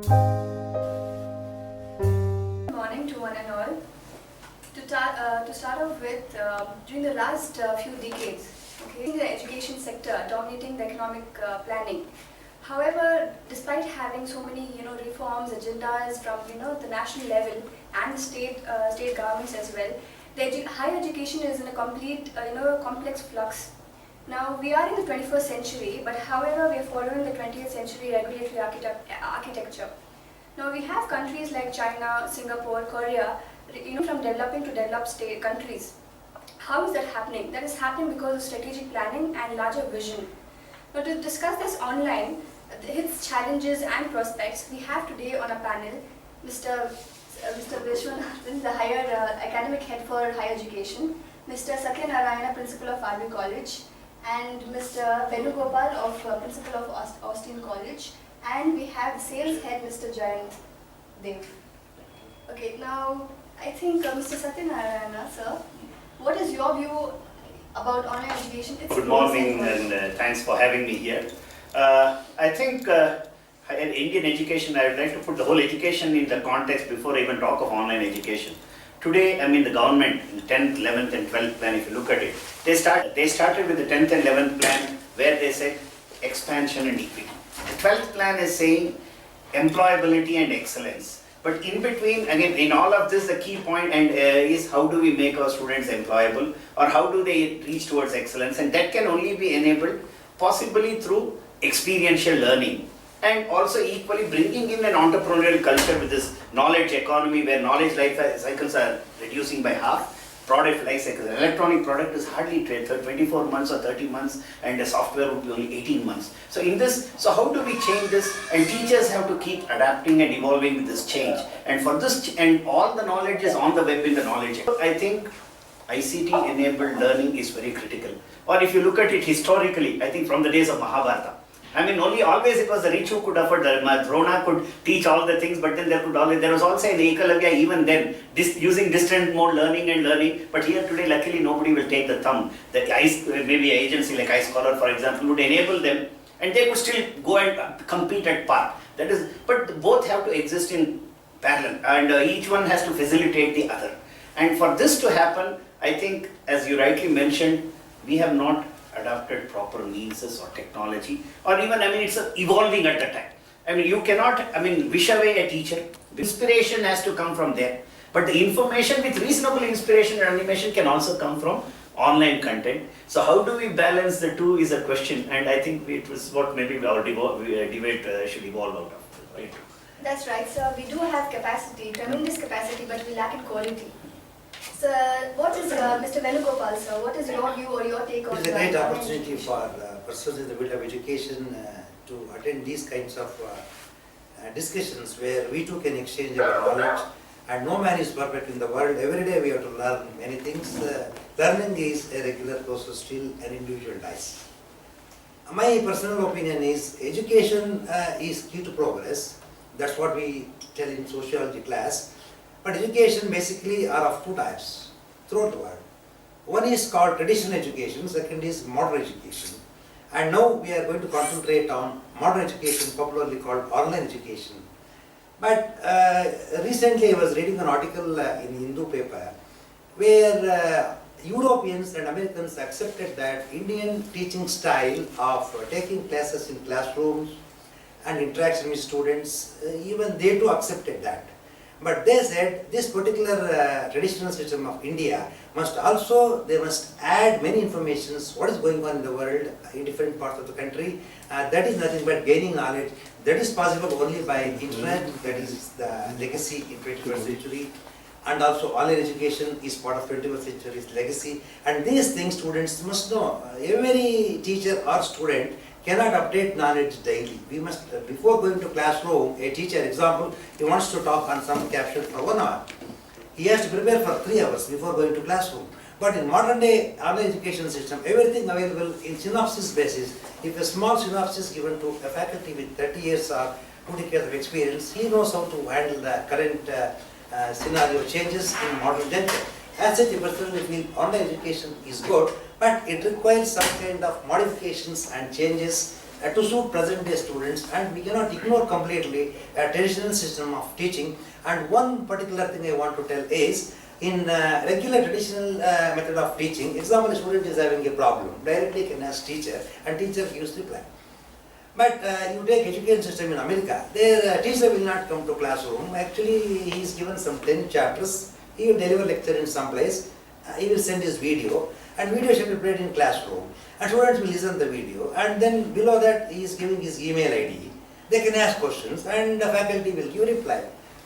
Good morning to one and all. To start off with, during the last few decades, the education sector dominating the economic planning. However, despite having so many reforms, agendas from the national level and the state governments as well, the higher education is in a complete complex flux. Now we are in the 21st century, but however we are following the 20th century regulatory architecture. Now we have countries like China, Singapore, Korea, from developing to developed state countries. How is that happening? That is happening because of strategic planning and larger vision. Now to discuss this online, its challenges and prospects, we have today on a panel Mr. Vishwanathan, the academic head for higher education, Mr. Satyanarayana, principal of RV College, and Mr. Venugopal, principal of Austin College, and we have sales head Mr. Jayant Dev. Okay, now I think Mr. Satyanarayana, sir, what is your view about online education? Good morning and thanks for having me here. I think in Indian education, I would like to put the whole education in the context before I even talk of online education. Today, the government, in 10th, 11th and 12th plan, if you look at it, they started with the 10th and 11th plan where they said expansion and equity. The 12th plan is saying employability and excellence. But in between, again, in all of this, the key point is how do we make our students employable, or how do they reach towards excellence, and that can only be enabled possibly through experiential learning, and also equally bringing in an entrepreneurial culture with this knowledge economy where knowledge life cycles are reducing by half. Product life cycles, an electronic product is hardly 24 months or 30 months, and a software would be only 18 months. So in this, how do we change this? And teachers have to keep adapting and evolving with this change. And for this, and all the knowledge is on the web in the knowledge. I think ICT enabled learning is very critical. Or if you look at it historically, I think from the days of Mahabharata, always it was the rich who could afford. Drona could teach all the things, but then there was also an Ekalavya even then, using distant mode learning. But here today, luckily, nobody will take the thumb. Maybe an agency like iScholar, for example, would enable them, and they could still go and compete at par. But both have to exist in parallel, and each one has to facilitate the other. And for this to happen, I think, as you rightly mentioned, we have not adopted proper means or technology, or even, it's evolving at the time. You cannot, wish away a teacher. Inspiration has to come from there. But the information with reasonable inspiration and animation can also come from online content. So how do we balance the two is a question, and I think it was what maybe our debate should evolve out of, right? That's right, sir. We do have capacity, tremendous capacity, but we lack in quality. So, what is, Mr. Venugopal, sir, what is your view or your take on It's a great opportunity for persons in the field of education to attend these kinds of discussions where we too can exchange our knowledge, and no man is perfect in the world. Every day we have to learn many things. Learning is a regular process till an individual dies. My personal opinion is education is key to progress. That's what we tell in sociology class. But education basically are of two types throughout the world. One is called traditional education, second is modern education. And now we are going to concentrate on modern education, popularly called online education. But recently I was reading an article in Hindu paper where Europeans and Americans accepted that Indian teaching style of taking classes in classrooms and interaction with students, even they too accepted that. But they said this particular traditional system of India must add many informations, what is going on in the world in different parts of the country. That is nothing but gaining knowledge. That is possible only by internet, that is the legacy in 21st century. And also online education is part of 21st century's legacy. And these things students must know. Every teacher or student cannot update knowledge daily. We must, before going to classroom, a teacher, example, he wants to talk on some caption for 1 hour. He has to prepare for 3 hours before going to classroom. But in modern day online education system, everything available in synopsis basis. If a small synopsis given to a faculty with 30 years or 2 decades of experience, he knows how to handle the current scenario changes in modern data. As such, I personally feel online education is good, but it requires some kind of modifications and changes to suit present day students, and we cannot ignore completely a traditional system of teaching. And one particular thing I want to tell is, in regular traditional method of teaching, example, a student is having a problem, directly can ask teacher and teacher gives reply. But you take education system in America, their teacher will not come to classroom. Actually, he is given some 10 chapters, he will deliver lecture in some place, he will send his video, and video shall be played in classroom, and students will listen to the video, and then below that he is giving his email ID. They can ask questions and the faculty will give reply.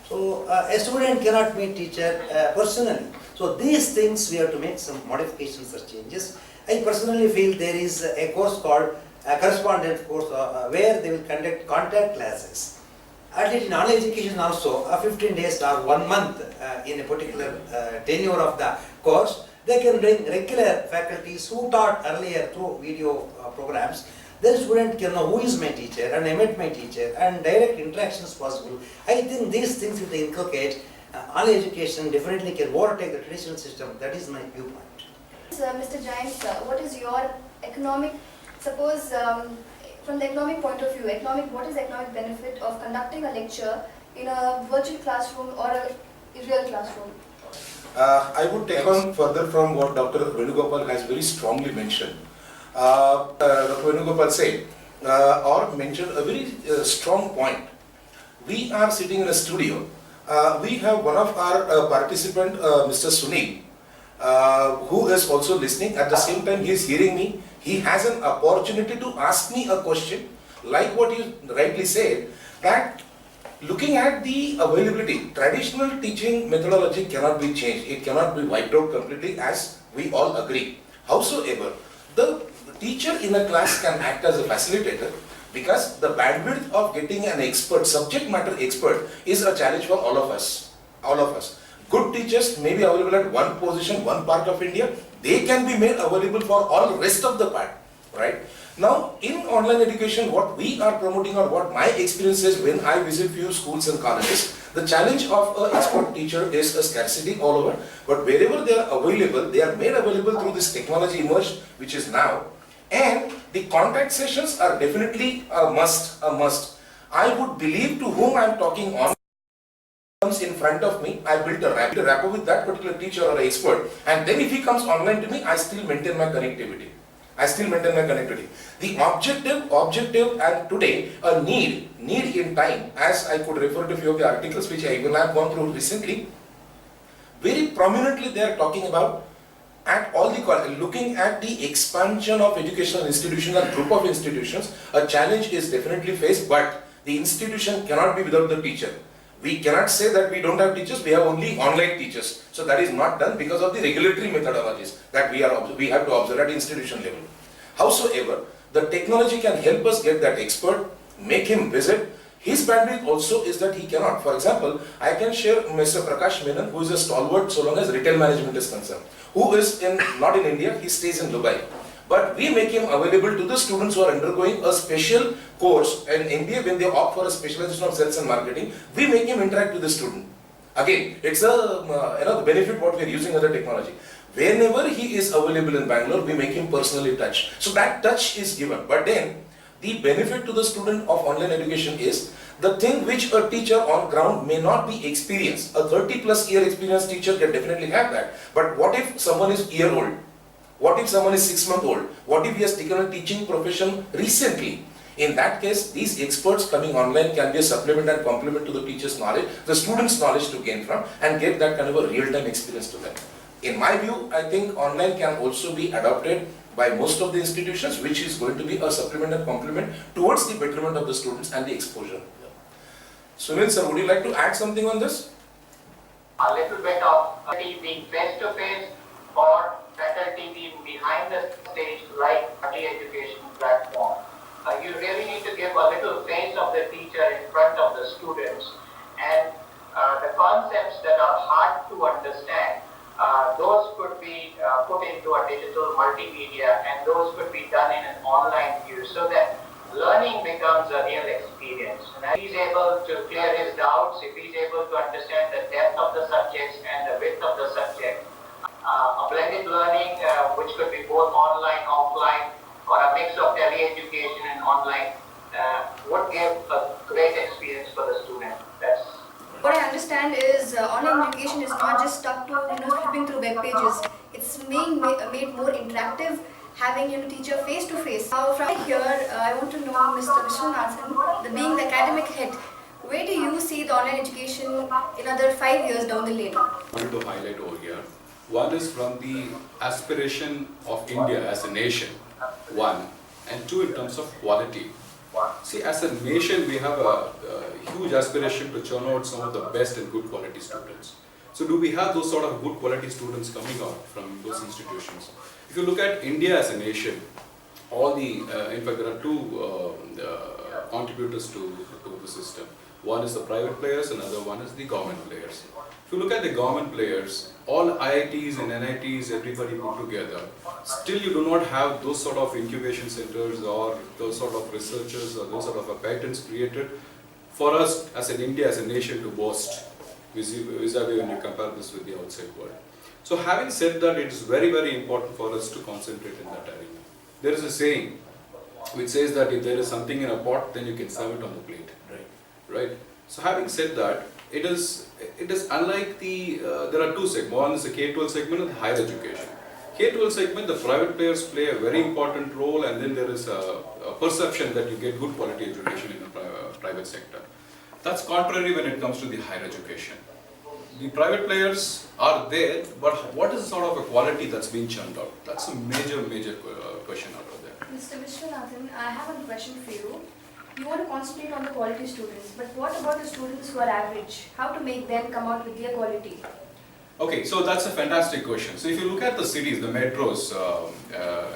So a student cannot meet teacher personally. So these things we have to make some modifications or changes. I personally feel there is a course called correspondence course where they will conduct contact classes. At least in online education also, 15 days or 1 month in a particular tenure of the course, they can bring regular faculties who taught earlier through video programs. Then student can know who is my teacher and I met my teacher, and direct interactions possible. I think these things if they inculcate, online education definitely can overtake the traditional system. That is my viewpoint. Mr. Jain, sir, what is your economic, suppose from the economic point of view, what is the economic benefit of conducting a lecture in a virtual classroom or a real classroom? I would take on further from what Dr. Venugopal has very strongly mentioned. Dr. Venugopal said or mentioned a very strong point. We are sitting in a studio. We have one of our participant, Mr. Sunil, who is also listening. At the same time, he is hearing me. He has an opportunity to ask me a question, like what you rightly said, that looking at the availability, traditional teaching methodology cannot be changed. It cannot be wiped out completely, as we all agree. Howsoever, the teacher in a class can act as a facilitator, because the bandwidth of getting an expert, subject matter expert, is a challenge for all of us. All of us. Good teachers may be available at one position, one part of India. They can be made available for all rest of the part, right? Now, in online education, what we are promoting, or what my experience is when I visit few schools and colleges, the challenge of an expert teacher is a scarcity all over. But wherever they are available, they are made available through this technology emerged, which is now. And the contact sessions are definitely a must, a must. I would believe to whom I am talking on comes in front of me, I built a rapport with that particular teacher or expert, and then if he comes online to me, I still maintain my connectivity. The objective and today a need in time, as I could refer to a few of the articles which I even have gone through recently, very prominently they are talking about at all the looking at the expansion of educational institutions and group of institutions. A challenge is definitely faced, but the institution cannot be without the teacher. We cannot say that we don't have teachers, we have only online teachers. So that is not done because of the regulatory methodologies that we have to observe at institution level. Howsoever, the technology can help us get that expert, make him visit. His bandwidth also is that he cannot. For example, I can share Mr. Prakash Menon, who is a stalwart so long as retail management is concerned, who is not in India, he stays in Dubai. But we make him available to the students who are undergoing a special course in MBA. When they opt for a specialization of sales and marketing, we make him interact with the student. Again, it's the benefit what we are using as a technology. Whenever he is available in Bangalore, we make him personally touch. So that touch is given. But then, the benefit to the student of online education is the thing which a teacher on ground may not be experienced. A 30+ year experienced teacher can definitely have that. But what if someone is year old? What if someone is 6 months old? What if he has taken a teaching profession recently? In that case, these experts coming online can be a supplement and complement to the teacher's knowledge, the student's knowledge to gain from, and get that kind of a real-time experience to them. In my view, I think online can also be adopted by most of the institutions, which is going to be a supplement and complement towards the betterment of the students and the exposure. Sunil sir, would you like to add something on this? A little bit of being face-to-face or faculty being behind the stage like the education platform. You really need to give a little face of the teacher in front of the students, and the concepts that are hard to understand, those could be put into a digital multimedia, and those could be done in an online view so that learning becomes a real experience. And if he's able to clear his doubts, if he's able to understand the depth of the subjects and the width of the subject, a blended learning which could be both online, offline, or a mix of tele-education and online would give a great experience for the student. That's what I understand is online education is not just stuck to flipping through web pages. It's being made more interactive, having teacher face to face. Now from here, I want to know, Mr. Vishwanathan, being the academic head, where do you see the online education in another 5 years down the lane? I wanted to highlight over here. One is from the aspiration of India as a nation, one, and two in terms of quality. See, as a nation, we have a huge aspiration to churn out some of the best and good quality students. So do we have those sort of good quality students coming out from those institutions? If you look at India as a nation, all the, in fact, there are two contributors to the system. One is the private players, another one is the government players. If you look at the government players, all IITs and NITs, everybody put together, still you do not have those sort of incubation centers or those sort of researchers or those sort of patents created for us as an India, as a nation to boast vis-a-vis when you compare this with the outside world. So having said that, it is very, very important for us to concentrate in that arena. There is a saying which says that if there is something in a pot, then you can serve it on the plate. Right? So having said that, it is unlike the, there are two segments. One is the K-12 segment and the higher education. K-12 segment, the private players play a very important role, and then there is a perception that you get good quality education in the private sector. That's contrary when it comes to the higher education. The private players are there, but what is the sort of a quality that's being churned out? That's a major question out of there. Mr. Vishwanathan, I have a question for you. You want to concentrate on the quality students, but what about the students who are average? How to make them come out with their quality? Okay, so that's a fantastic question. So if you look at the cities, the metros,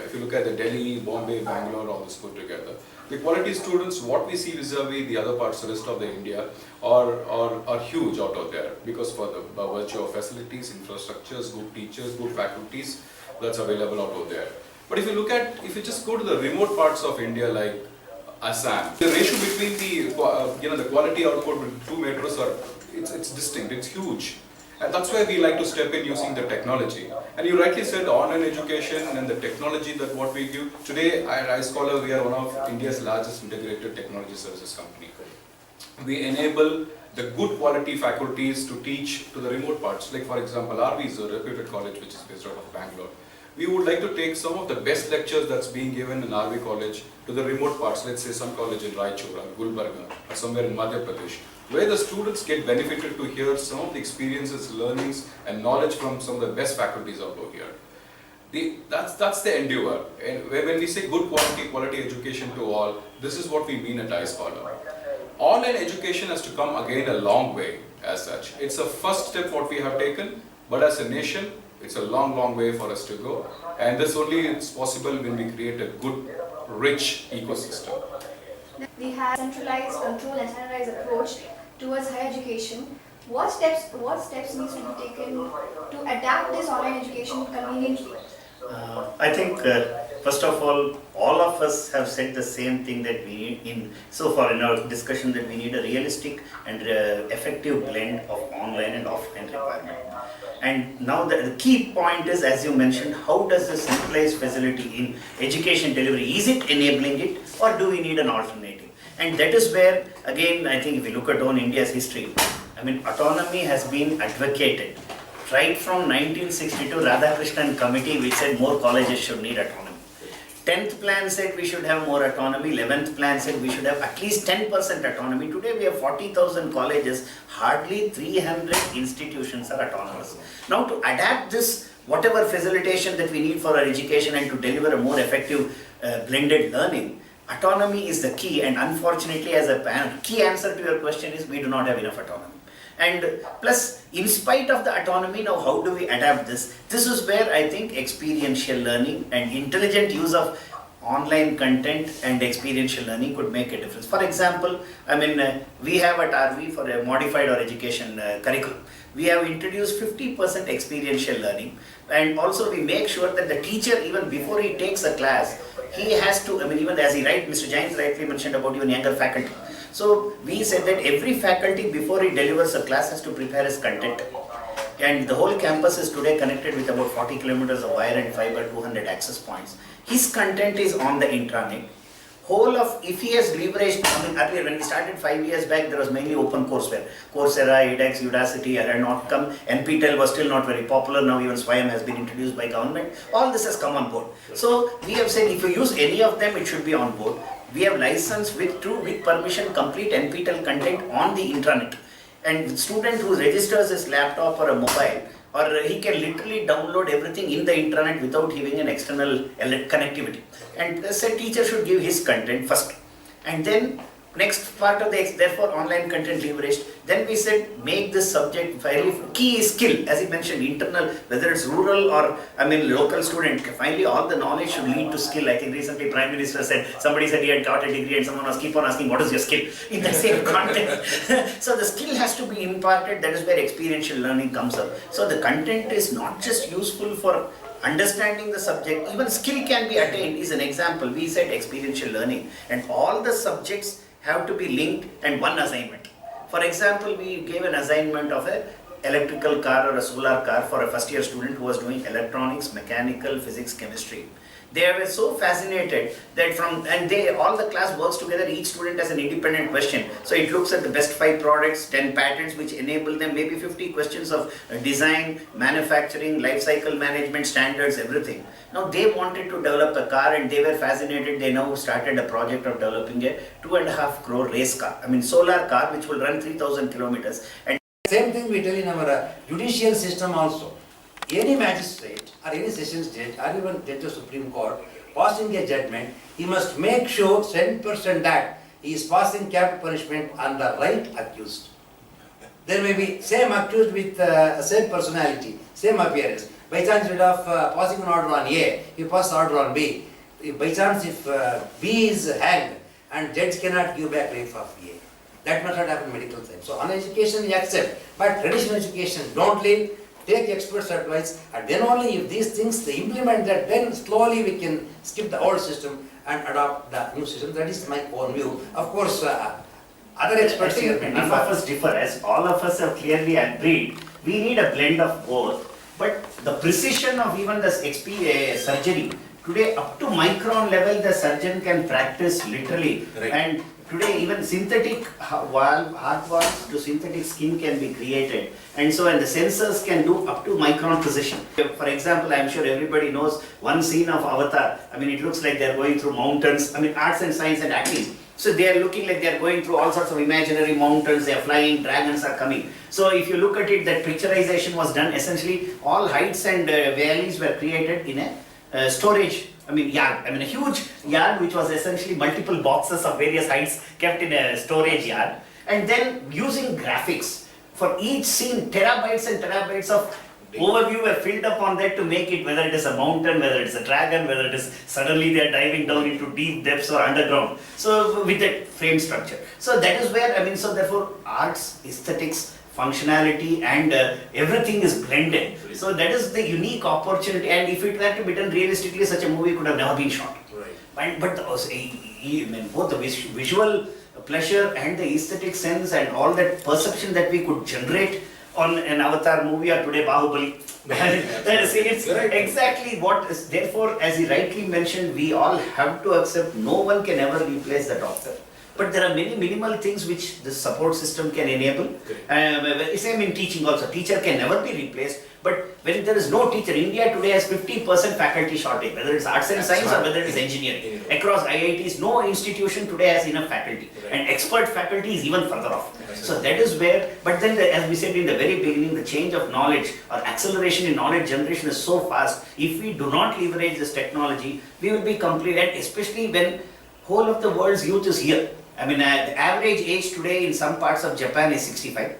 if you look at the Delhi, Bombay, Bangalore, all this put together, the quality students, what we see vis-a-vis the other parts, the rest of the India, are huge out of there, because for the virtue of facilities, infrastructures, good teachers, good faculties, that's available out of there. But if you look at, if you just go to the remote parts of India like Assam, the ratio between the the quality output with two metros it's distinct, it's huge. And that's why we like to step in using the technology. And you rightly said online education and the technology that what we give. Today at iScholar, we are one of India's largest integrated technology services company. We enable the good quality faculties to teach to the remote parts. Like for example, RV is a reputed college which is based out of Bangalore. We would like to take some of the best lectures that's being given in RV college to the remote parts, let's say some college in Raichur or Gulbarga or somewhere in Madhya Pradesh, where the students get benefited to hear some of the experiences, learnings and knowledge from some of the best faculties out here. That's the endeavor. And when we say good quality education to all, this is what we mean at iScholar. Online education has to come again a long way as such. It's a first step what we have taken, but as a nation, it's a long way for us to go. And this only is possible when we create a good, rich ecosystem. We have centralized control and standardized approach towards higher education. What steps needs to be taken to adapt this online education conveniently? I think first of all of us have said the same thing that we need so far in our discussion, that we need a realistic and effective blend of online and offline requirement. And now the key point is, as you mentioned, how does the centralized facility in education delivery, is it enabling it, or do we need an alternative? And that is where, again, I think if you look at on India's history, I mean, autonomy has been advocated. Right from 1962 Radhakrishnan committee, which said more colleges should need autonomy. 10th plan said we should have more autonomy, 11th plan said we should have at least 10% autonomy. Today we have 40,000 colleges, hardly 300 institutions are autonomous. Now to adapt this, whatever facilitation that we need for our education and to deliver a more effective blended learning, autonomy is the key, and unfortunately as a key answer to your question is we do not have enough autonomy. And plus, in spite of the autonomy, now how do we adapt this? This is where I think experiential learning and intelligent use of online content and experiential learning could make a difference. For example, I mean, we have at RV for a modified or education curriculum, we have introduced 50% experiential learning, and also we make sure that the teacher, even before he takes a class, he has to, I mean, even as Mr. Jain rightly mentioned about even younger faculty. So we said that every faculty before he delivers a class has to prepare his content. and the whole campus is today connected with about 40 kilometers of wire and fiber, 200 access points. His content is on the intranet. Whole of, if he has leveraged, I mean, earlier when we started 5 years back, there was mainly open courseware. Coursera, edX, Udacity had not come. NPTEL was still not very popular. Now even SWAYAM has been introduced by government. All this has come on board. So we have said if you use any of them, it should be on board. We have licensed with permission complete NPTEL content on the intranet. And the student who registers his laptop or a mobile, or he can literally download everything in the intranet without having an external connectivity. And the said teacher should give his content first. And then next part of the, therefore online content leveraged. Then we said make this subject fairly key skill, as he mentioned, internal, whether it's rural or local student, finally all the knowledge should lead to skill. I think recently Prime Minister said, somebody said he had got a degree and someone was keep on asking what is your skill in the same context. So the skill has to be imparted, that is where experiential learning comes up. So the content is not just useful for understanding the subject, even skill can be attained. Is an example. We said experiential learning, and all the subjects have to be linked and one assignment. For example, we gave an assignment of an electrical car or a solar car for a first year student who was doing electronics, mechanical, physics, chemistry. They were so fascinated that all the class works together, each student has an independent question. So it looks at the best 5 products, 10 patents which enable them, maybe 50 questions of design, manufacturing, life cycle management, standards, everything. Now they wanted to develop a car and they were fascinated. They now started a project of developing a 2.5 crore race car, solar car which will run 3,000 kilometers. And same thing we tell in our judicial system also. Any magistrate or any sessions judge or even judge of Supreme Court passing a judgment, he must make sure 100% that he is passing capital punishment on the right accused. There may be same accused with same personality, same appearance. By chance, instead of passing an order on A, he passes order on B. By chance, if B is hanged and judge cannot give back life of A, that must not happen in medical science. So on education, we accept, but traditional education, don't leave. Take experts' advice, and then only if these things they implement that, then slowly we can skip the old system and adopt the new system. That is my own view. Of course, other experts here may differ. None of us differ, as all of us have clearly agreed. We need a blend of both, but the precision of even the surgery today, up to micron level, the surgeon can practice literally. Right. And today even synthetic heart valves to synthetic skin can be created, and the sensors can do up to micron precision. For example, I am sure everybody knows one scene of Avatar. It looks like they are going through mountains. Arts and science and acting. So they are looking like they are going through all sorts of imaginary mountains. They are flying, dragons are coming. So if you look at it, that picturization was done essentially. All heights and valleys were created in a storage. Yard. A huge yard which was essentially multiple boxes of various heights kept in a storage yard. And then using graphics for each scene, terabytes and terabytes of overview were filled up on that to make it, whether it is a mountain, whether it is a dragon, whether it is suddenly they are diving down into deep depths or underground. So with that frame structure. So that is where, so therefore arts, aesthetics, functionality and everything is blended. So that is the unique opportunity, and if it were to be done realistically, such a movie could have never been shot. Right. But both the visual pleasure and the aesthetic sense and all that perception that we could generate on an Avatar movie or today Bahubali. It's exactly what is, therefore, as he rightly mentioned, we all have to accept no one can ever replace the doctor. But there are many minimal things which the support system can enable. Same in teaching also. Teacher can never be replaced. But when there is no teacher, India today has 50% faculty shortage, whether it's arts and science or whether it is engineering. Across IITs, no institution today has enough faculty. And expert faculty is even further off. So that is where, but then as we said in the very beginning, the change of knowledge or acceleration in knowledge generation is so fast. If we do not leverage this technology, we will be complete, and especially when whole of the world's youth is here. The average age today in some parts of Japan is 65.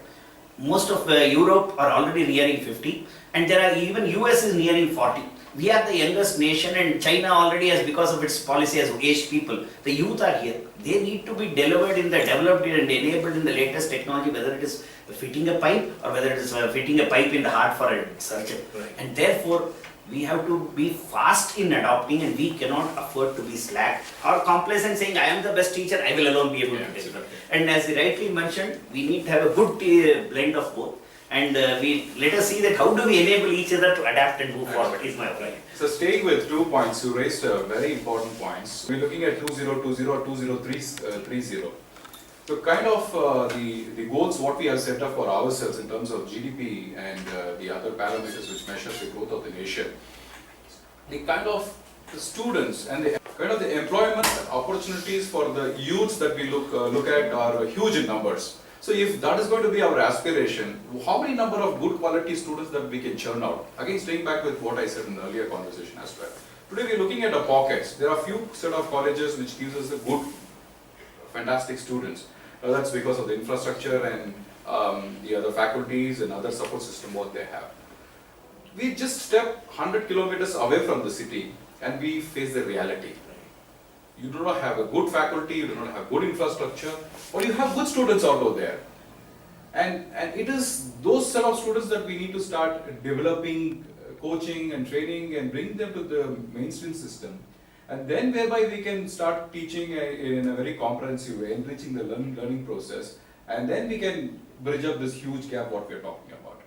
Most of Europe are already nearing 50, and there are even US is nearing 40. We are the youngest nation, and China already has, because of its policy, has aged people. The youth are here. They need to be delivered in the developed and enabled in the latest technology, whether it is fitting a pipe or whether it is fitting a pipe in the heart for a surgeon. And therefore, we have to be fast in adopting, and we cannot afford to be slack or complacent saying, I am the best teacher, I will alone be able to deliver. And as he rightly mentioned, we need to have a good blend of both. and let us see that how do we enable each other to adapt and move forward, is my opinion. So staying with 2 points, you raised very important points. We're looking at 2020 or 2030. So kind of the goals what we have set up for ourselves in terms of GDP and the other parameters which measure the growth of the nation. The kind of the students and the kind of the employment opportunities for the youths that we look at are huge in numbers. So if that is going to be our aspiration, how many number of good quality students that we can churn out? Again, staying back with what I said in the earlier conversation as well. Today we are looking at the pockets. There are few set of colleges which gives us a good, fantastic students. That's because of the infrastructure and the other faculties and other support system what they have. We just step 100 kilometers away from the city and we face the reality. You do not have a good faculty, you do not have good infrastructure, or you have good students out there. And it is those set of students that we need to start developing, coaching and training and bring them to the mainstream system. And then whereby we can start teaching in a very comprehensive way, enriching the learning process, and then we can bridge up this huge gap what we are talking about.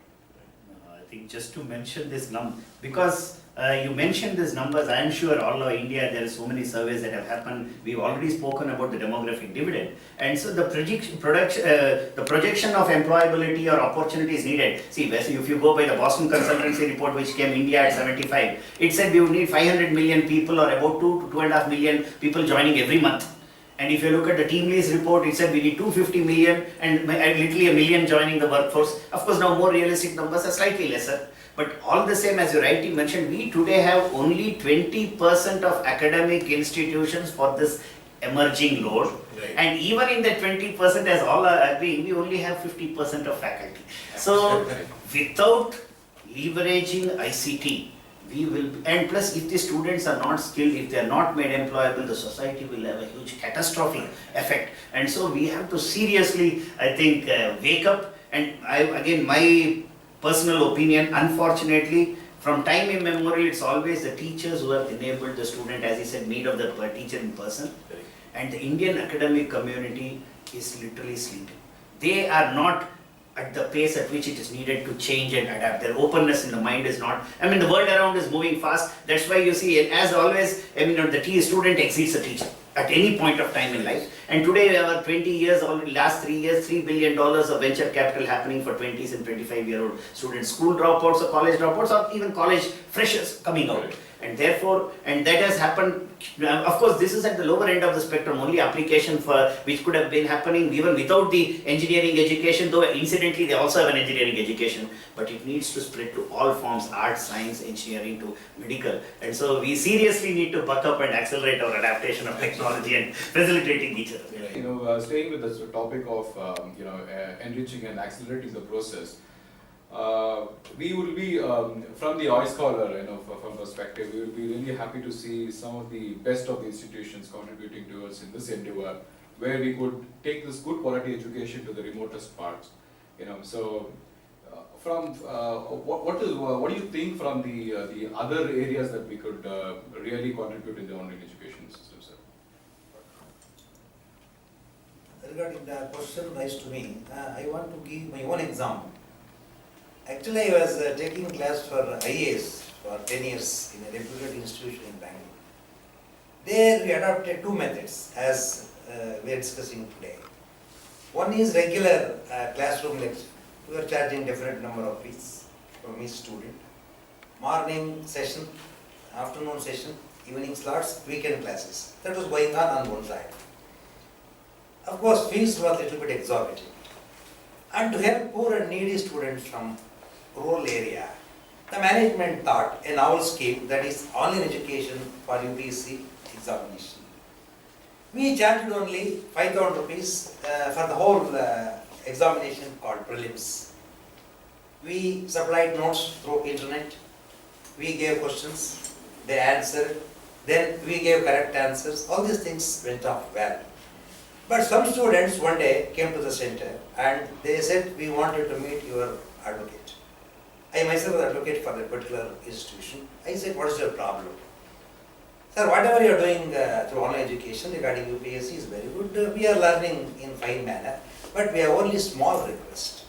I think just to mention this number, because you mentioned these numbers, I am sure all over India there are so many surveys that have happened. We've already spoken about the demographic dividend, and so the projection of employability or opportunities needed. See, if you go by the Boston Consultancy report which came India at 75, it said we would need 500 million people or about 2 to 2.5 million people joining every month. And if you look at the Team Lease report, it said we need 250 million and literally a million joining the workforce. Of course, now more realistic numbers are slightly lesser. But all the same, as you rightly mentioned, we today have only 20% of academic institutions for this emerging load. Right. And even in that 20%, as all are agreeing, we only have 50% of faculty. So, without leveraging ICT, we will, and plus if the students are not skilled, if they are not made employable, the society will have a huge catastrophic effect. And so we have to seriously, I think, wake up. And again, my personal opinion, unfortunately, from time immemorial, it's always the teachers who have enabled the student, as he said, need of the teacher in person. And the Indian academic community is literally sleeping. They are not at the pace at which it is needed to change and adapt. Their openness in the mind is not, I mean, the world around is moving fast. That's why you see, as always, I mean, the student exceeds the teacher at any point of time in life. And today, we have 20 years, already last 3 years, $3 billion of venture capital happening for 20s and 25-year-old students, school dropouts or college dropouts or even college freshers coming out. And therefore, and that has happened, of course, this is at the lower end of the spectrum, only application for which could have been happening even without the engineering education, though incidentally they also have an engineering education, but it needs to spread to all forms, arts, science, engineering to medical. And so we seriously need to buck up and accelerate our adaptation of technology and facilitating each other. You know, staying with this topic of enriching and accelerating the process, we will be, from the iScholar, from perspective, we will be really happy to see some of the best of the institutions contributing to us in this endeavor, where we could take this good quality education to the remotest parts. So from what do you think from the other areas that we could really contribute in the online education system, sir? Regarding the question raised to me, I want to give my own example. Actually, I was taking class for IAS for 10 years in a reputed institution in Bangalore. There we adopted two methods as we are discussing today. One is regular classroom lecture. We are charging different number of fees from each student. Morning session, afternoon session, evening slots, weekend classes. That was going on one side. Of course, fees were a little bit exorbitant. And to help poor and needy students from rural area, the management thought a novel scheme, that is online education for UPSC examination. We charged only 5,000 rupees for the whole examination called prelims. We supplied notes through internet, we gave questions, they answered, then we gave correct answers. All these things went off well. But some students one day came to the center and they said, we wanted to meet your advocate. I myself was advocate for that particular institution. I said, what is your problem? Sir, whatever you are doing through online education regarding UPSC is very good. We are learning in fine manner, but we have only small request.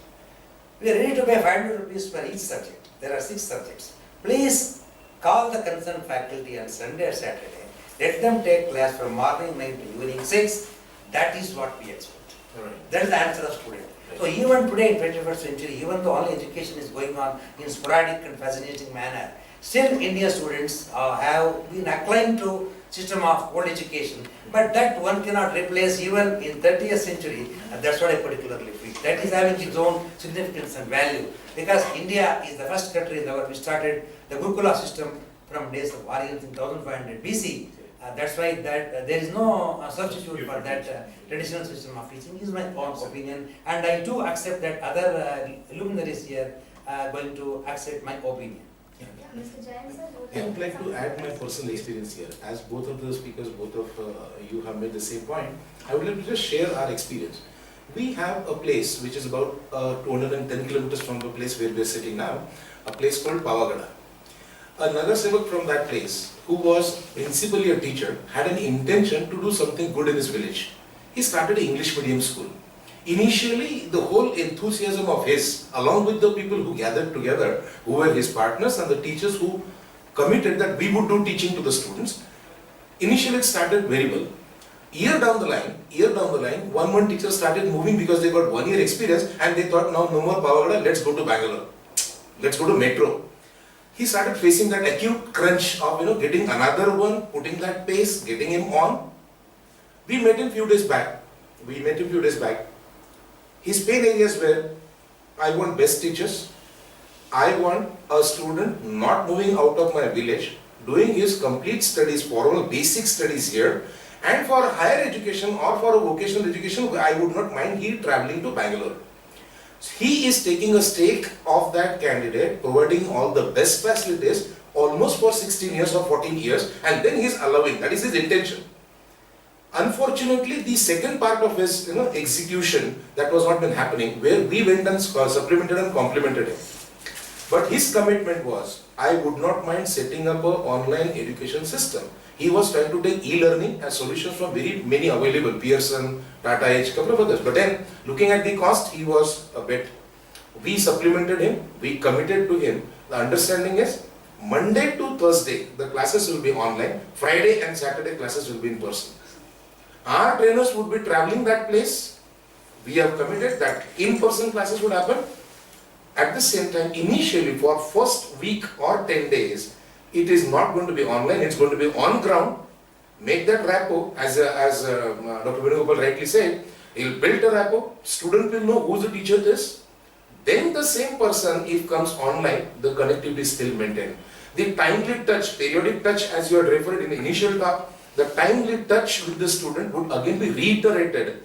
We are ready to pay 500 rupees for each subject. There are 6 subjects. Please call the concerned faculty on Sunday or Saturday. Let them take class from morning 9 to evening 6. That is what we expect. Right. That is the answer of student. So even today in 21st century, even though online education is going on in sporadic and fascinating manner, still Indian students have been acclimed to system of old education. But that one cannot replace even in 30th century, and that's what I particularly feel. That is having its own significance and value, because India is the first country in the world which started the Gurukula system from days of warriors in 1500 BC. That's why that there is no substitute for that traditional system of teaching, is my own opinion, and I too accept that other luminaries here are going to accept my opinion. Mr. Jain, sir, I would like to add my personal experience here. As both of the speakers, both of you have made the same point, I would like to just share our experience. We have a place which is about 210 kilometers from the place where we are sitting now, a place called Pavagada. A Nagar Sevak from that place, who was principally a teacher, had an intention to do something good in his village. He started an English medium school. Initially, the whole enthusiasm of his, along with the people who gathered together, who were his partners and the teachers who committed that we would do teaching to the students, initially it started very well. Year down the line, one teacher started moving because they got 1 year experience and they thought, now no more Pavagada, let's go to Bangalore. Let's go to Metro. He started facing that acute crunch of getting another one, putting that pace, getting him on. We met him few days back. His pain areas were, I want best teachers, I want a student not moving out of my village, doing his complete studies, formal basic studies here, and for higher education or for a vocational education, I would not mind he travelling to Bangalore. He is taking a stake of that candidate, providing all the best facilities almost for 16 years or 14 years, and then he is allowing, that is his intention. Unfortunately, the second part of his execution, that was not been happening, where we went and supplemented and complemented him. But his commitment was, I would not mind setting up an online education system. He was trying to take e-learning as solutions from very many available, Pearson, Tata Edge, couple of others. But then, looking at the cost, he was a bit. We supplemented him, we committed to him. The understanding is, Monday to Thursday, the classes will be online. Friday and Saturday classes will be in person. Our trainers would be traveling that place. We have committed that in-person classes would happen. At the same time, initially for first week or 10 days, it is not going to be online, it's going to be on ground. Make that rapport, as Dr. Venugopal rightly said, he'll build a rapport, student will know who the teacher is. Then the same person, if comes online, the connectivity is still maintained. The timely touch, periodic touch, as you had referred in the initial talk, the timely touch with the student would again be reiterated,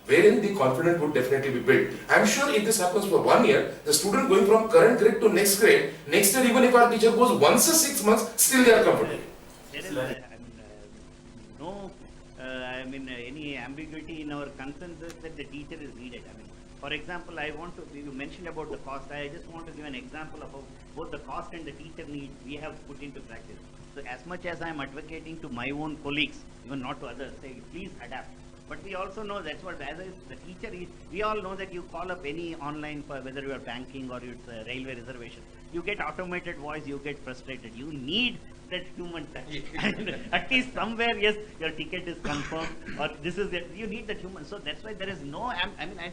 wherein the confidence would definitely be built. I am sure if this happens for 1 year, the student going from current grade to next grade, next year even if our teacher goes once a 6 months, still they are comfortable. There is any ambiguity in our consensus that the teacher is needed. For example, you mentioned about the cost. I just want to give an example of both the cost and the teacher need we have put into practice. So as much as I am advocating to my own colleagues, even not to others, say please adapt. But we also know that's what, as the teacher is, we all know that you call up any online, for whether you are banking or it's a railway reservation, you get automated voice, you get frustrated. You need that human touch. And at least somewhere, yes, your ticket is confirmed, or this is it. You need that human. So that's why there is no,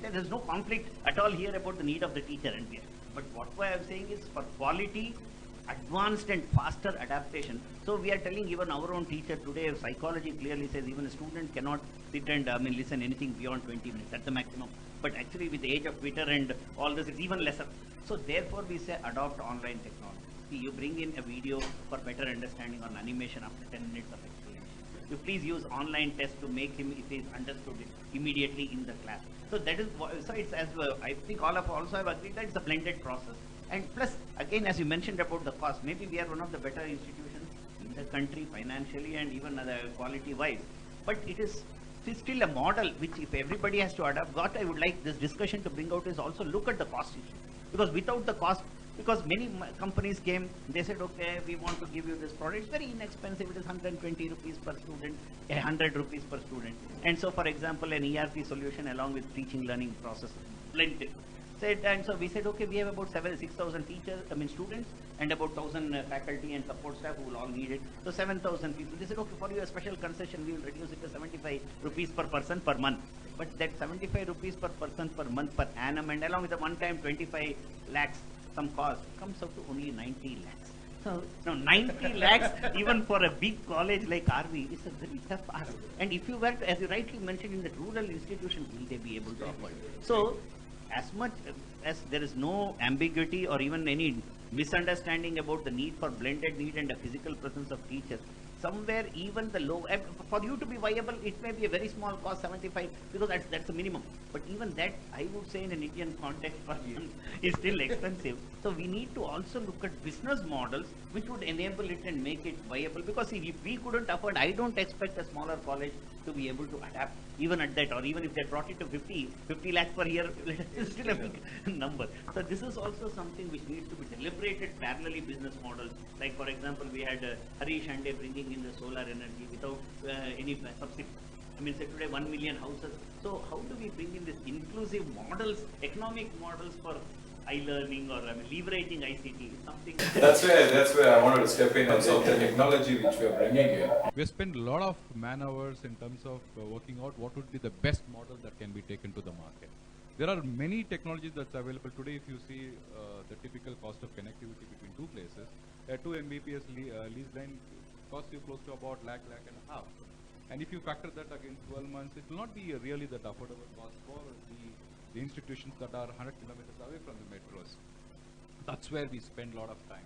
there is no conflict at all here about the need of the teacher. But what I am saying is for quality, advanced and faster adaptation. So we are telling even our own teacher today, psychology clearly says even a student cannot sit and listen anything beyond 20 minutes. That's the maximum. But actually with the age of Twitter and all this, it's even lesser. So therefore we say adopt online technology. See, you bring in a video for better understanding on animation after 10 minutes of explanation. You please use online test to make him, if he is understood it immediately in the class. So that is, so it's as well, I think all of also have agreed that it's a blended process. And plus, again, as you mentioned about the cost, maybe we are one of the better institutions in the country financially and even quality-wise. But it is still a model which if everybody has to adopt, what I would like this discussion to bring out is also look at the cost issue. Because without the cost, because many companies came, they said, okay, we want to give you this product. It's very inexpensive. It is 120 rupees per student, 100 rupees per student. And so, for example, an ERP solution along with teaching learning process, blended. And so we said, okay, we have about 6,000 teachers, students, and about 1,000 faculty and support staff who will all need it. So 7,000 people. They said, okay, for your special concession, we will reduce it to 75 rupees per person per month. But that 75 rupees per person per month per annum, and along with the one-time 25 lakhs, some cost, comes out to only 90 lakhs. So, now 90 lakhs, even for a big college like RV, is a very tough ask. And if you were to, as you rightly mentioned, in the rural institution, will they be able to afford? So, as much as there is no ambiguity or even any misunderstanding about the need for blended need and the physical presence of teachers, somewhere even the low, for you to be viable, it may be a very small cost, 75, because that's the minimum. But even that, I would say, in an Indian context, for them, is still expensive. So we need to also look at business models which would enable it and make it viable. Because see, if we couldn't afford, I don't expect a smaller college to be able to adapt even at that, or even if they brought it to 50 lakhs per year, it's still a big number. So this is also something which needs to be deliberated parallelly, business models. Like for example, we had Harish Hande bringing in the solar energy without any subsidy. Say today 1 million houses. So how do we bring in this inclusive models, economic models for e-learning or leveraging ICT? Something That's where I wanted to step in and say the technology which we are bringing in. We spend a lot of man hours in terms of working out what would be the best model that can be taken to the market. There are many technologies that's available today. If you see the typical cost of connectivity between two places, a 2 Mbps lease line costs you close to about lakh and a half. And if you factor that against 12 months, it will not be really that affordable cost for the institutions that are 100 kilometers away from the metros. That's where we spend a lot of time.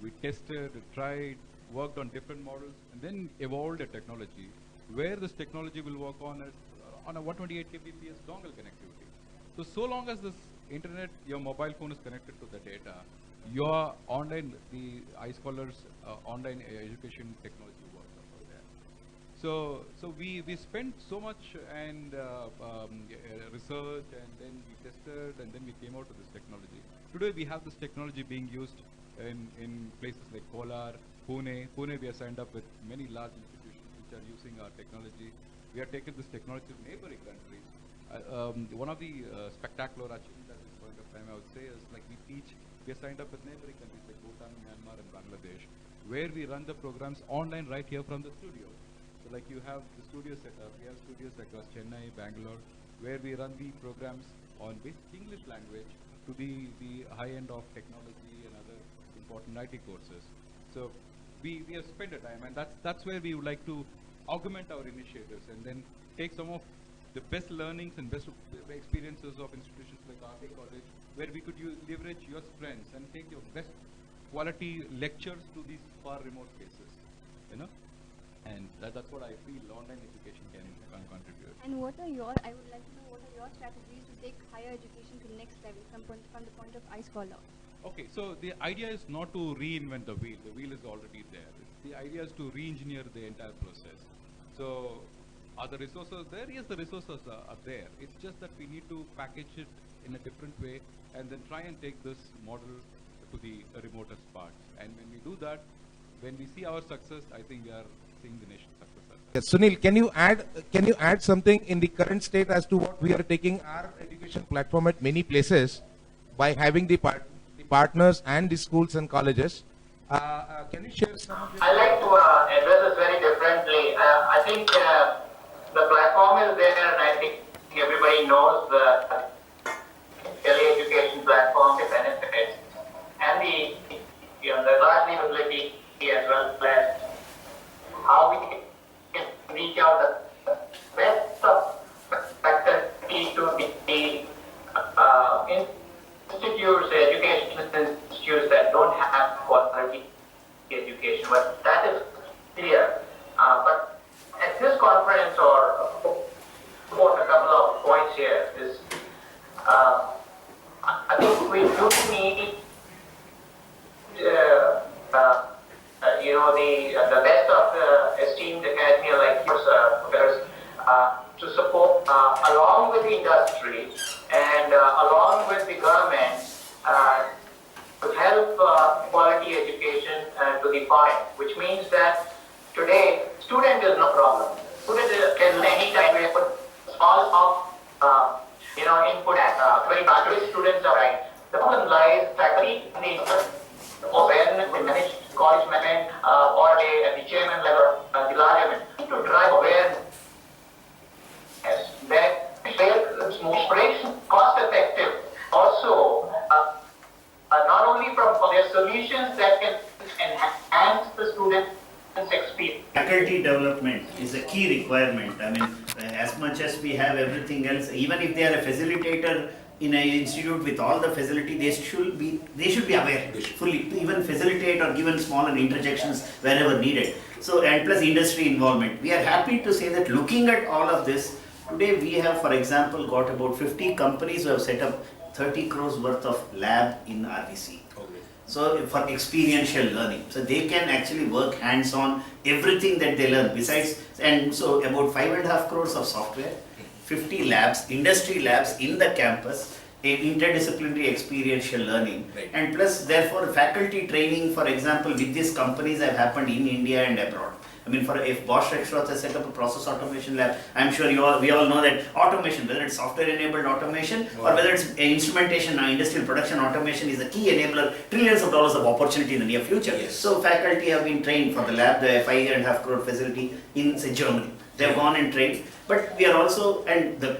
We tested, tried, worked on different models, and then evolved a technology where this technology will work on a 128 kbps dongle connectivity. So long as this internet, your mobile phone is connected to the data, your online, the iScholar's online education technology works over there. So we spent so much and research, and then we tested, and then we came out with this technology. Today we have this technology being used in places like Kolar, Pune. Pune, we are signed up with many large institutions which are using our technology. We have taken this technology to neighboring countries. One of the spectacular achievements at this point of time, I would say, is like we are signed up with neighboring countries like Bhutan, Myanmar, and Bangladesh, where we run the programs online right here from the studio. So like you have the studio set up, we have studios across Chennai, Bangalore, where we run the programs on basic English language to the high end of technology and other important IT courses. So we have spent a time, and that's where we would like to augment our initiatives and then take some of the best learnings and best experiences of institutions like RV College, where we could leverage your strengths and take your best quality lectures to these far remote places, and that's what I feel online education can contribute. And I would like to know what are your strategies to take higher education to the next level from the point of iScholar? Okay, so the idea is not to reinvent the wheel. The wheel is already there. The idea is to re-engineer the entire process. So are the resources there? Yes, the resources are there. It's just that we need to package it in a different way and then try and take this model to the remotest parts. And when we do that, when we see our success, I think we are seeing the nation's success as well. Yes, Sunil, can you add something in the current state as to what we are taking our education platform at many places by having the partners and the schools and colleges? Can you share some of your... I like to address this very differently. I think the platform is there, and I think everybody knows the tele-education platform, the benefits, and the large usability as well as how we can reach out the best of faculty to the institutes, education institutes that don't have quality education, but that is clear. But at this conference, or a couple of points here, is I think we do need the best of the esteemed academia like yours to support along with the industry and along with the government to help quality education to the point, which means that today student is no problem. Student can anytime we put all of input and very practical students are right. The problem lies faculty needs when we manage college management or the chairman level, the large event, to drive awareness that it's more cost effective. Also, not only from their solutions that can enhance the student's experience. Faculty development is a key requirement. I mean, as much as we have everything else, even if they are a facilitator in an institute with all the facility, they should be aware fully, even facilitate or given smaller interjections wherever needed. So, and plus industry involvement. We are happy to say that looking at all of this, today we have, for example, got about 50 companies who have set up 30 crores worth of lab in RVC. So for experiential learning, so they can actually work hands-on everything that they learn. Besides, and so about 5.5 crores of software, 50 labs, industry labs in the campus, interdisciplinary experiential learning, and plus therefore faculty training, for example, with these companies have happened in India and abroad. I mean, if Bosch Rexroth has set up a process automation lab, I'm sure we all know that automation, whether it's software-enabled automation or whether it's instrumentation or industrial production automation, is a key enabler, trillions of dollars of opportunity in the near future. Yes. So faculty have been trained for the lab, the 5.5 crore facility in, say, Germany. They have gone and trained, but we are also, and the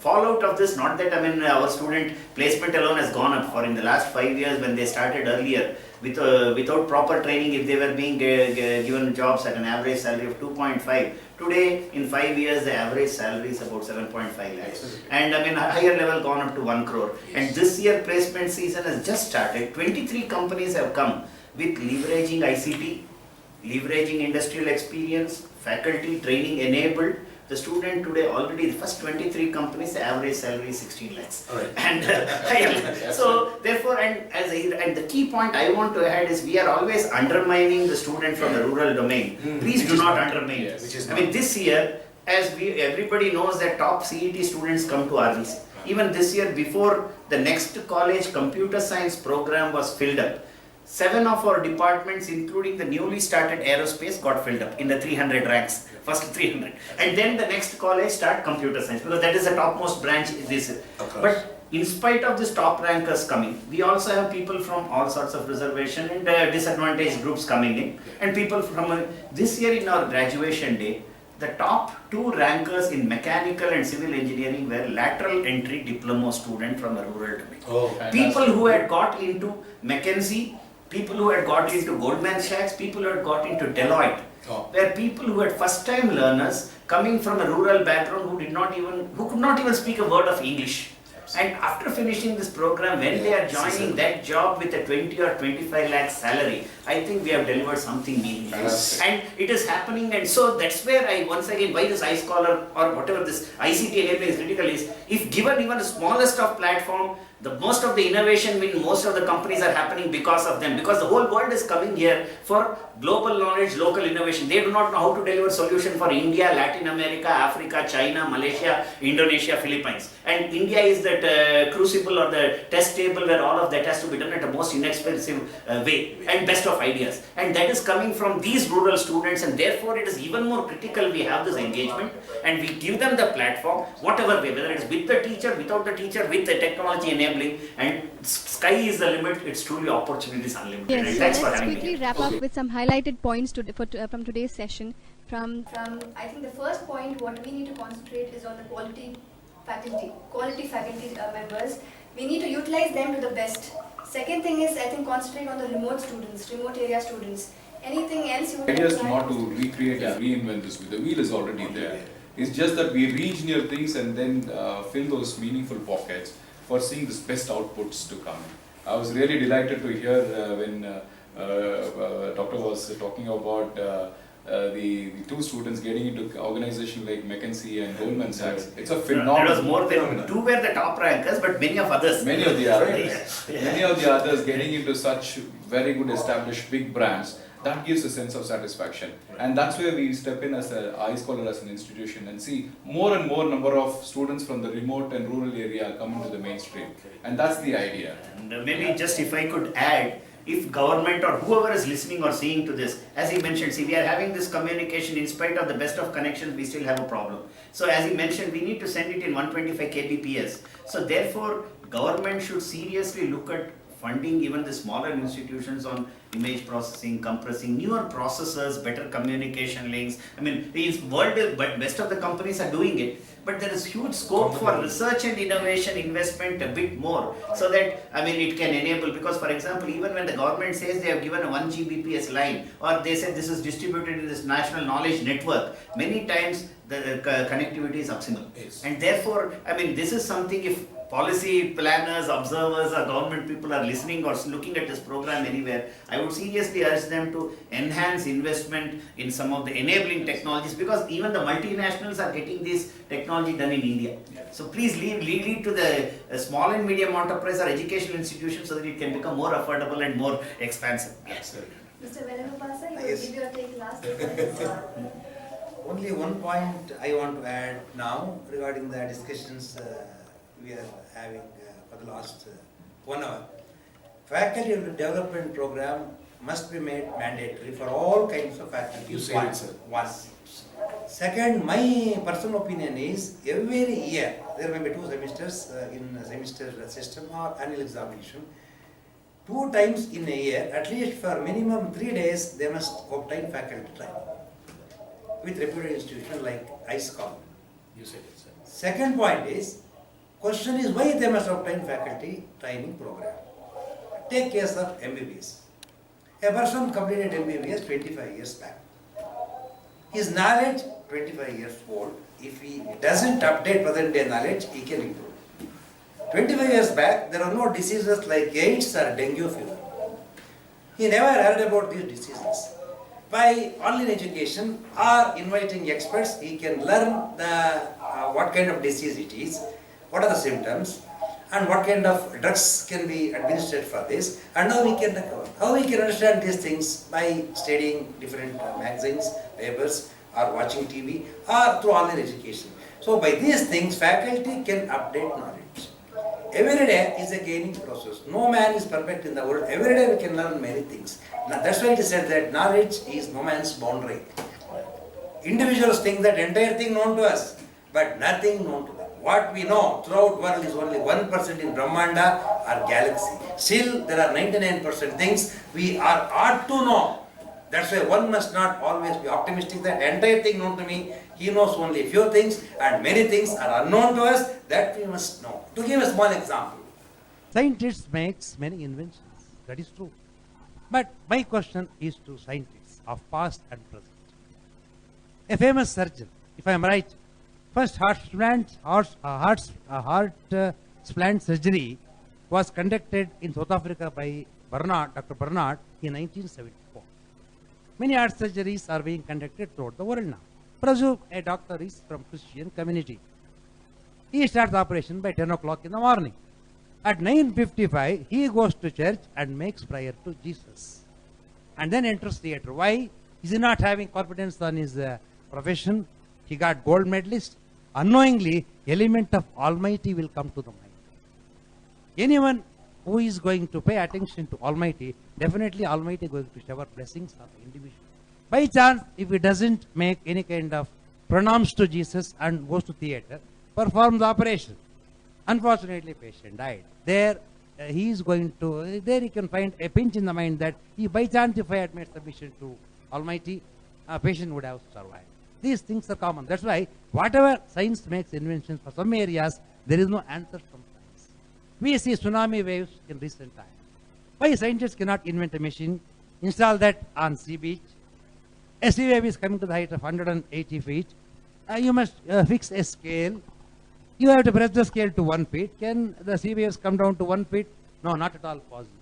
fallout of this, not that, I mean, our student placement alone has gone up. For in the last 5 years when they started earlier, without proper training, if they were being given jobs at an average salary of 2.5, today in 5 years the average salary is about 7.5 lakhs. And I mean, higher level gone up to 1 crore. And this year placement season has just started. 23 companies have come with leveraging ICT, leveraging industrial experience, faculty training enabled. The student today already, the first 23 companies, the average salary is 16 lakhs. Right. And so therefore, and the key point I want to add is we are always undermining the student from the rural domain. Please do not undermine. Yes. I mean, this year, as everybody knows that top CET students come to RVC. Even this year, before the next college computer science program was filled up, 7 of our departments, including the newly started aerospace, got filled up in the 300 ranks, first 300. And then the next college start computer science, because that is the topmost branch this. But in spite of this top rankers coming, we also have people from all sorts of reservation and disadvantaged groups coming in. And people from, this year in our graduation day, the top 2 rankers in mechanical and civil engineering were lateral entry diploma student from the rural domain. People who had got into McKinsey, people who had got into Goldman Sachs, people who had got into Deloitte, were people who had first-time learners coming from a rural background who could not even speak a word of English. And after finishing this program, when they are joining that job with a 20 or 25 lakh salary, I think we have delivered something meaningful. And it is happening, and so that's where once again, why this iScholar or whatever this ICT enabling is critical is, if given even the smallest of platform, most of the innovation in most of the companies are happening because of them, because the whole world is coming here for global knowledge, local innovation. They do not know how to deliver solution for India, Latin America, Africa, China, Malaysia, Indonesia, Philippines. And India is that crucible or the test table where all of that has to be done at the most inexpensive way and best of ideas. And that is coming from these rural students, and therefore it is even more critical we have this engagement and we give them the platform, whatever way, whether it is with the teacher, without the teacher, with the technology enabling, and sky is the limit, it's truly opportunities unlimited. Yes, And so thanks for let's having me. quickly wrap up with some highlighted points from today's session. From I think the first point, what we need to concentrate is on the quality faculty members. We need to utilize them to the best. Second thing is, I think, concentrate on the remote students, remote area students. Anything else you would like The idea to is add? not to recreate and reinvent this wheel. The wheel is already there. It's just that we re-engineer things and then fill those meaningful pockets for seeing this best outputs to come. I was really delighted to hear when Doctor was talking about the 2 students getting into organization like McKinsey and Goldman Sachs. It's a phenomenal. There was more than 2 were the top rankers, but many of others. Many of the others. Many of the others getting into such very good established big brands. That gives a sense of satisfaction. And that's where we step in as an iScholar as an institution and see more and more number of students from the remote and rural area come into the mainstream. And that's the idea. And maybe just if I could add, if government or whoever is listening or seeing to this, as he mentioned, see, we are having this communication in spite of the best of connections, we still have a problem. So as he mentioned, we need to send it in 125 kbps. So therefore, government should seriously look at funding even the smaller institutions on image processing, compressing, newer processors, better communication links. I mean, the world, but best of the companies are doing it, but there is huge scope for research and innovation investment a bit more, so that, I mean, it can enable, because for example, even when the government says they have given a 1 Gbps line, or they said this is distributed in this national knowledge network, many times the connectivity is optimal. Yes. And therefore, I mean, this is something, if policy planners, observers or government people are listening or looking at this program anywhere, I would seriously urge them to enhance investment in some of the enabling technologies, because even the multinationals are getting this technology done in India. So please lead it to the small and medium enterprise or educational institutions so that it can become more affordable and more expansive. Absolutely. Mr. Venugopal sir, you will Yes. give your take last. Only one point I want to add now regarding the discussions we are having for the last 1 hour. Faculty development program must be made mandatory for all kinds of faculty. You said it, sir. One. Second, my personal opinion is every year there may be 2 semesters in a semester system or annual examination. 2 times in a year, at least for minimum 3 days, they must obtain faculty training with reputed institution like iScholar. You said it, sir. Second point is, question is why they must obtain faculty training program. Take case of MBBS. A person completed MBBS 25 years back. His knowledge 25 years old. If he doesn't update present day knowledge, he can improve. 25 years back, there are no diseases like AIDS or dengue fever. He never heard about these diseases. By online education or inviting experts, he can learn what kind of disease it is, what are the symptoms, and what kind of drugs can be administered for this, and how we can recover. How we can understand these things by studying different magazines, papers, or watching TV, or through online education. So by these things, faculty can update knowledge. Every day is a gaining process. No man is perfect in the world. Every day we can learn many things. Now that's why it is said that knowledge is no man's boundary. Individuals think that entire thing known to us, but nothing known to them. What we know throughout world is only 1% in Brahmanda or galaxy. Still there are 99% things we are ought to know. That's why one must not always be optimistic that entire thing known to me, he knows only a few things and many things are unknown to us that we must know. To give a small example. Scientists makes many inventions, that is true. But my question is to scientists of past and present. A famous surgeon, if I am right, first heart transplant surgery was conducted in South Africa by Dr. Bernard in 1974. Many heart surgeries are being conducted throughout the world now. Presume a doctor is from Christian community. He starts operation by 10 o'clock in the morning. At 9:55, he goes to church and makes prayer to Jesus. And then enters theater. Why? Is he not having confidence on his profession? He got gold medalist. Unknowingly, element of Almighty will come to the mind. Anyone who is going to pay attention to Almighty, definitely Almighty is going to shower blessings on the individual. By chance, if he doesn't make any kind of pronouns to Jesus and goes to theater, performs the operation, unfortunately patient died. There he is going to, there he can find a pinch in the mind that he by chance if I had made submission to Almighty, a patient would have survived. These things are common. That's why whatever science makes inventions for some areas, there is no answer from science. We see tsunami waves in recent times. Why scientists cannot invent a machine, install that on sea beach? A sea wave is coming to the height of 180 feet. You must fix a scale. You have to press the scale to 1 feet. Can the sea waves come down to 1 feet? No, not at all possible.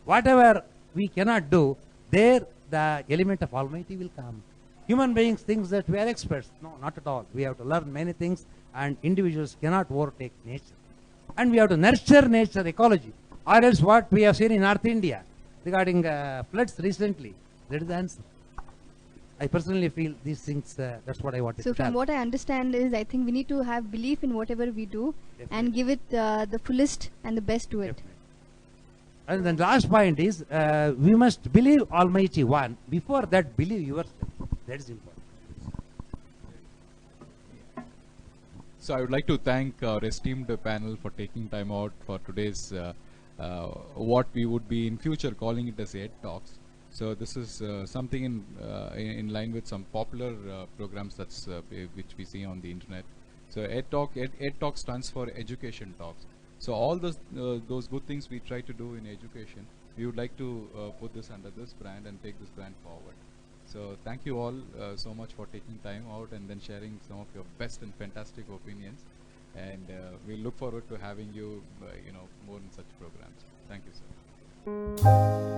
Whatever we cannot do, there the element of Almighty will come. Human beings think that we are experts. No, not at all. We have to learn many things, and individuals cannot overtake nature. And we have to nurture nature ecology. Or else what we have seen in North India regarding floods recently, that is the answer. I personally feel these things, that's what I wanted to So tell. from what I understand is, I think we need to have belief in whatever we do and give it the fullest and the best to it. Definitely. And the last point is, we must believe Almighty One. Before that, believe yourself. That is important. So I would like to thank our esteemed panel for taking time out for today's what we would be in future calling it as Ed Talks. So this is something in line with some popular programs that's which we see on the internet. So Ed Talk stands for Education Talks. So all those good things we try to do in education, we would like to put this under this brand and take this brand forward. So thank you all so much for taking time out and then sharing some of your best and fantastic opinions. And we look forward to having you, more in such programs. Thank you, sir.